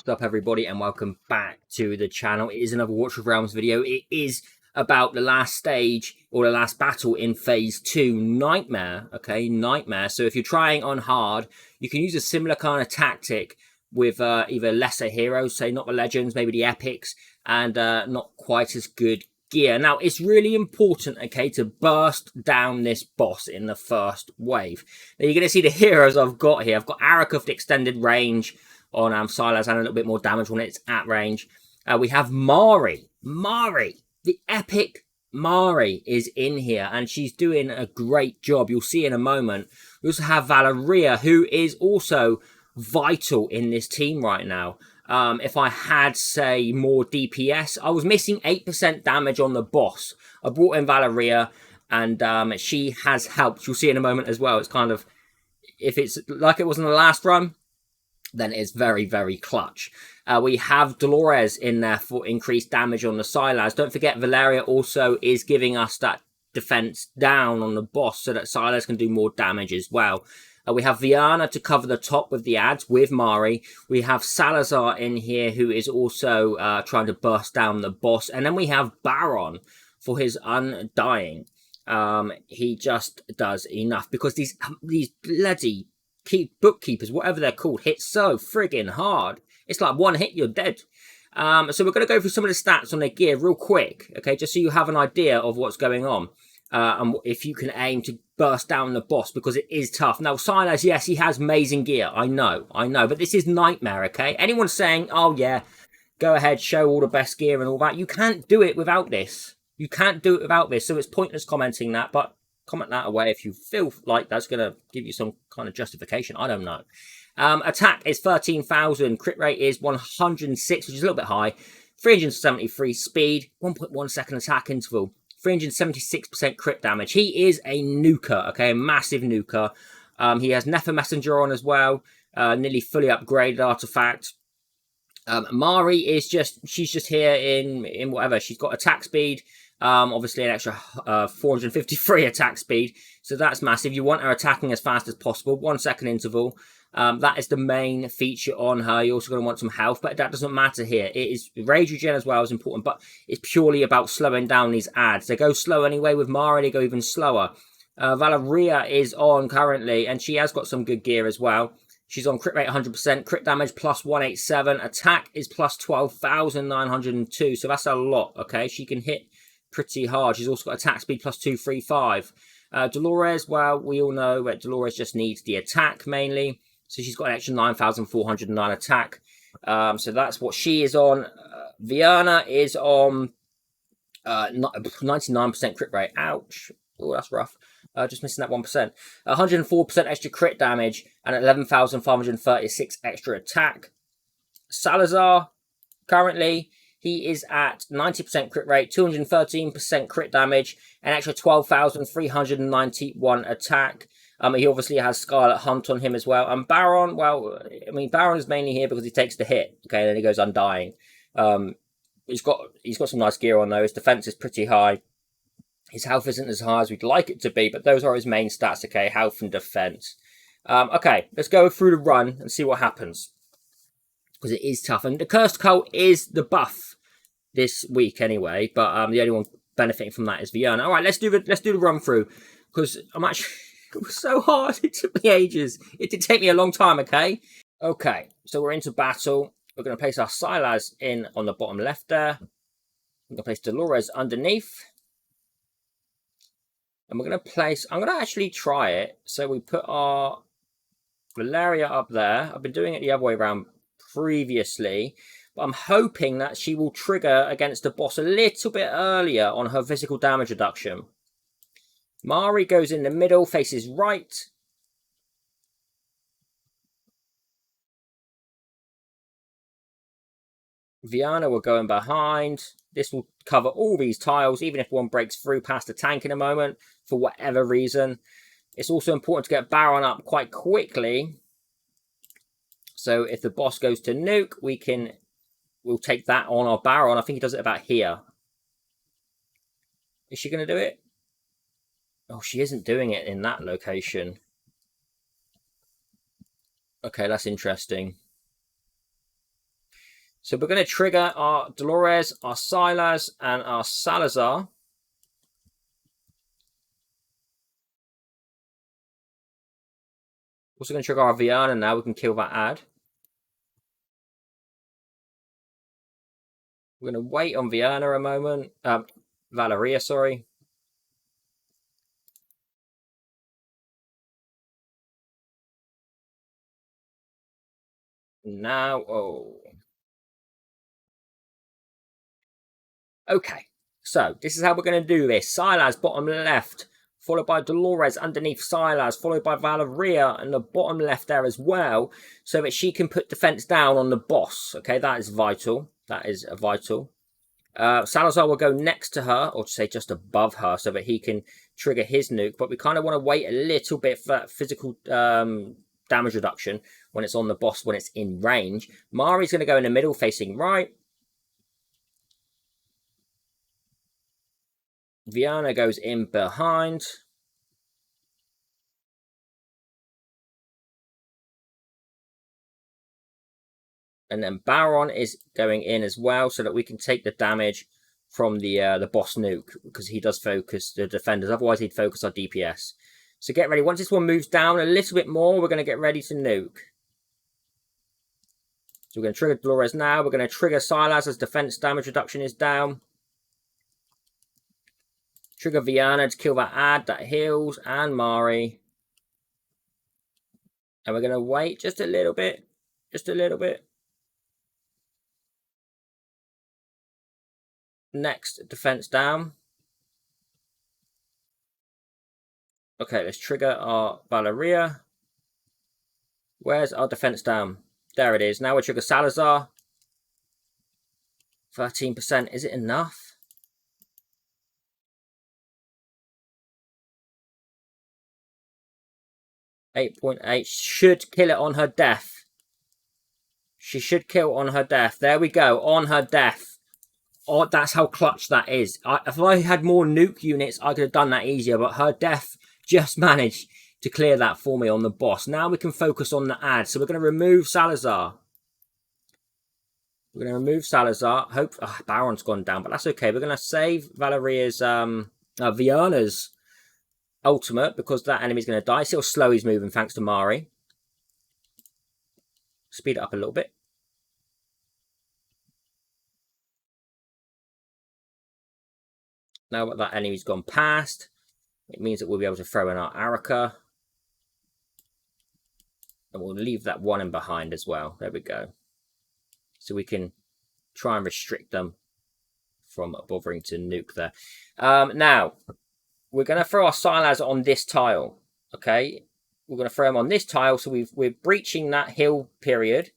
What's up, everybody, and welcome back to the channel. It is another Watch of Realms video. It is about the last stage or the last battle in phase 2, Nightmare. Okay, Nightmare. So if you're trying on hard, you can use a similar kind of tactic with either lesser heroes, say not the legends, maybe the epics, and not quite as good gear. Now, it's really important, okay, to burst down this boss in the first wave. Now, you're going to see the heroes I've got here. I've got Arak of the extended range on Silas and a little bit more damage when it's at range. We have Marri. The epic Marri is in here, and she's doing a great job. You'll see in a moment. We also have Valeria, who is also vital in this team right now. If I had, say, more DPS, I was missing 8% damage on the boss. I brought in Valeria, and she has helped. You'll see in a moment as well. It's kind of, if it's like it was in the last run, then it's very, very clutch. We have Dolores in there for increased damage on the Silas. Don't forget, Valeria also is giving us that defense down on the boss so that Silas can do more damage as well. We have Viana to cover the top with the ads with Marri. We have Salazar in here, who is also trying to burst down the boss. And then we have Baron for his Undying. He just does enough because these bloody bookkeepers, whatever they're called, hit so friggin' hard. It's like one hit, you're dead. So we're going to go through some of the stats on their gear real quick, okay, just so you have an idea of what's going on. And if you can aim to burst down the boss, because it is tough. Now, Silas, yes, he has amazing gear. I know. But this is Nightmare, okay? Anyone saying, oh, yeah, go ahead, show all the best gear and all that. You can't do it without this. You can't do it without this. So it's pointless commenting that, but comment that away if you feel like that's going to give you some kind of justification. I don't know. Attack is 13,000. Crit rate is 106, which is a little bit high. 373 speed. 1.1 second attack interval. 376% crit damage. He is a nuker, okay? A massive nuker. He has Nefer Messenger on as well. Nearly fully upgraded artifact. Marri is she's just here in whatever. She's got attack speed. Obviously an extra 453 attack speed. So that's massive. You want her attacking as fast as possible. 1 second interval. That is the main feature on her. You're also going to want some health, but that doesn't matter here. It is rage regen as well is important, but it's purely about slowing down these ads. They go slow anyway. With Marri, they go even slower. Valeria is on currently, and she has got some good gear as well. She's on crit rate 100%, crit damage plus 187, attack is plus 12,902, so that's a lot, okay? She can hit pretty hard. She's also got attack speed plus 235. Dolores, well, we all know that Dolores just needs the attack mainly. So she's got an extra 9,409 attack. So that's what she is on. Viana is on 99% crit rate. Ouch. Oh, that's rough. Just missing that 1%. 104% extra crit damage and 11,536 extra attack. Salazar, currently, he is at 90% crit rate, 213% crit damage, an extra 12,391 attack. He obviously has Scarlet Hunt on him as well. And Baron, well, I mean, Baron is mainly here because he takes the hit, okay, and then he goes Undying. He's got some nice gear on though. His defense is pretty high. His health isn't as high as we'd like it to be, but those are his main stats, okay, health and defense. Okay, let's go through the run and see what happens, because it is tough. And the Cursed Cult is the buff this week anyway, but the only one benefiting from that is Viana. All right, let's do the run through, because I'm actually. It was so hard. It took me ages. It did take me a long time, okay? Okay, so we're into battle. We're going to place our Silas in on the bottom left there. We're going to place Dolores underneath. And we're going to place... I'm going to actually try it. So we put our Valeria up there. I've been doing it the other way around previously. But I'm hoping that she will trigger against the boss a little bit earlier on her physical damage reduction. Marri goes in the middle, faces right. Viana will go in behind. This will cover all these tiles, even if one breaks through past the tank in a moment, for whatever reason. It's also important to get Baron up quite quickly. So if the boss goes to nuke, we'll take that on our Baron. I think he does it about here. Is she going to do it? Oh, she isn't doing it in that location. Okay, that's interesting. So we're going to trigger our Dolores, our Silas, and our Salazar. Also going to trigger our Viana now. We can kill that ad. We're going to wait on Viana a moment. Valeria, sorry. Now, oh. Okay, so this is how we're going to do this. Silas, bottom left, followed by Dolores underneath Silas, followed by Valeria in the bottom left there as well, so that she can put defense down on the boss. Okay, that is vital. That is vital. Salazar will go next to her, or say just above her, so that he can trigger his nuke. But we kind of want to wait a little bit for that physical damage reduction when it's on the boss, when it's in range. Marri's going to go in the middle, facing right. Viana goes in behind. And then Baron is going in as well, so that we can take the damage from the boss nuke, because he does focus the defenders. Otherwise, he'd focus our DPS. So get ready. Once this one moves down a little bit more, we're going to get ready to nuke. So we're going to trigger Dolores now. We're going to trigger Silas as defense damage reduction is down. Trigger Viana to kill that ad that heals, and Marri. And we're going to wait just a little bit. Just a little bit. Next, defense down. Okay, let's trigger our Valeria. Where's our defense down? There it is. Now we trigger Salazar. 13%. Is it enough? 8.8. Should kill it on her death. She should kill on her death. There we go. On her death. Oh, that's how clutch that is. If I had more nuke units, I could have done that easier. But her death just managed to clear that for me on the boss. Now we can focus on the ad. So we're going to remove Salazar. We're going to remove Salazar. Hope Baron's gone down, but that's okay. We're going to save Valeria's Viana's ultimate, because that enemy's going to die. See how slow he's moving thanks to Marri. Speed it up a little bit. Now that enemy's gone past, it means that we'll be able to throw in our Araka. And we'll leave that one in behind as well. There we go. So we can try and restrict them from bothering to nuke there. Now, we're going to throw our Silas on this tile. Okay? We're going to throw him on this tile, so we're breaching that hill period.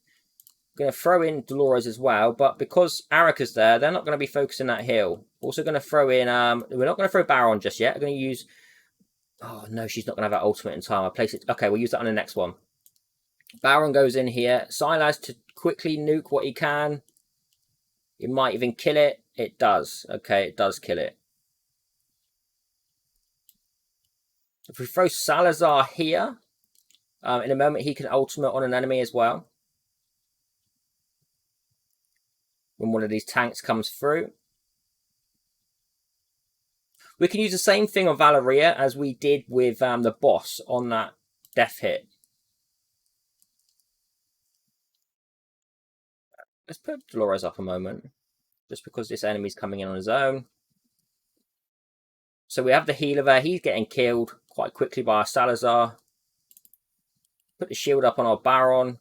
We're going to throw in Dolores as well, but because Araka's there, they're not going to be focusing that hill. Also going to throw in, we're not going to throw Baron just yet. We're going to use, oh no, she's not going to have that ultimate in time. I'll place it, okay, we'll use that on the next one. Baron goes in here. Silas to quickly nuke what he can. It might even kill it. It does. Okay, it does kill it. If we throw Salazar here, in a moment he can ultimate on an enemy as well. When one of these tanks comes through. We can use the same thing on Valeria as we did with the boss on that death hit. Let's put Dolores up a moment, just because this enemy's coming in on his own. So we have the healer there. He's getting killed quite quickly by our Salazar. Put the shield up on our Baron.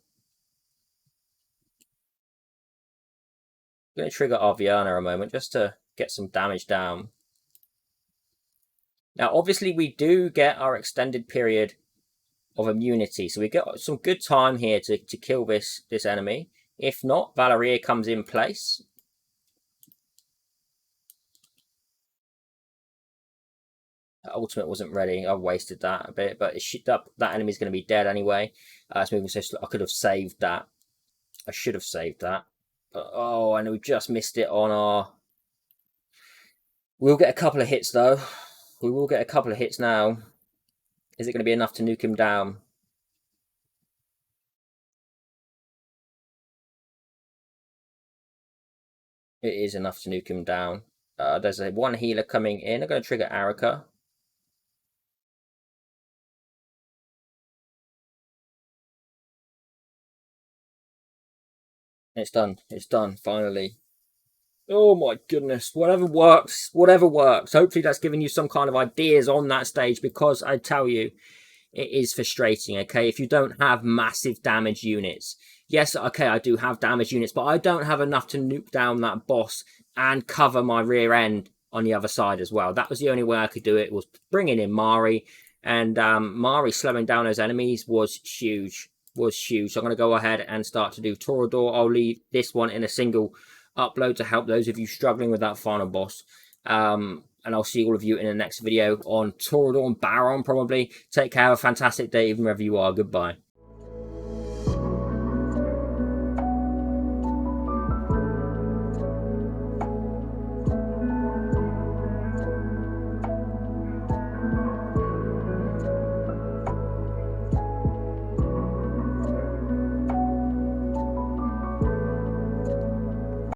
I'm going to trigger our Viana a moment, just to get some damage down. Now, obviously, we do get our extended period of immunity. So we get some good time here to kill this enemy. If not, Valeria comes in place. That ultimate wasn't ready. I wasted that a bit, but that enemy's going to be dead anyway. It's moving so slow. I could have saved that. I should have saved that. But, oh, and we just missed it on our... We'll get a couple of hits, though. We will get a couple of hits now. Is it going to be enough to nuke him down? It is enough to nuke him down. There's one healer coming in. I'm going to trigger Arika. It's done. It's done, finally. Oh my goodness. Whatever works. Whatever works. Hopefully that's giving you some kind of ideas on that stage, because I tell you, it is frustrating, okay? If you don't have massive damage units. Yes, okay, I do have damage units, but I don't have enough to nuke down that boss and cover my rear end on the other side as well. That was the only way I could do it, was bringing in Marri. And Marri slowing down those enemies was huge. So I'm going to go ahead and start to do Torador. I'll leave this one in a single upload to help those of you struggling with that final boss. And I'll see all of you in the next video on Torador and Baron, probably. Take care, have a fantastic day, even wherever you are. Goodbye.